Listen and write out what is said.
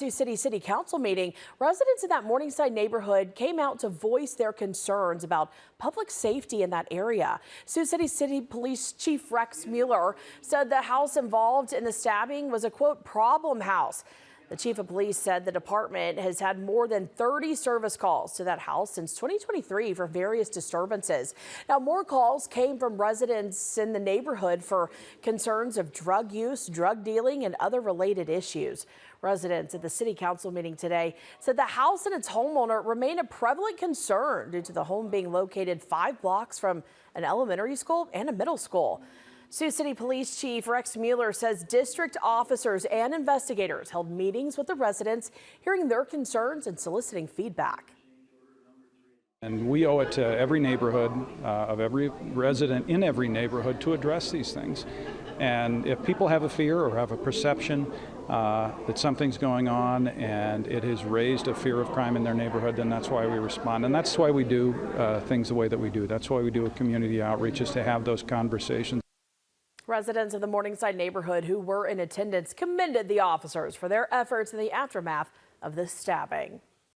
Sioux City Council meeting, residents in that Morningside neighborhood came out to voice their concerns about public safety in that area. Sioux City Police Chief Rex Mueller said the house involved in the stabbing was a, quote, problem house. The chief of police said the department has had more than 30 service calls to that house since 2023 for various disturbances. Now, more calls came from residents in the neighborhood for concerns of drug use, drug dealing, and other related issues. Residents at the city council meeting today said the house and its homeowner remain a prevalent concern due to the home being located 5 blocks from an elementary school and a middle school. Sioux City Police Chief Rex Mueller says district officers and investigators held meetings with the residents, hearing their concerns and soliciting feedback. And we owe it to every neighborhood, of every resident in every neighborhood, to address these things. And if people have a fear or have a perception that something's going on and it has raised a fear of crime in their neighborhood, then that's why we respond. And that's why we do things the way that we do. That's why we do a community outreach, is to have those conversations. Residents of the Morningside neighborhood who were in attendance commended the officers for their efforts in the aftermath of this stabbing.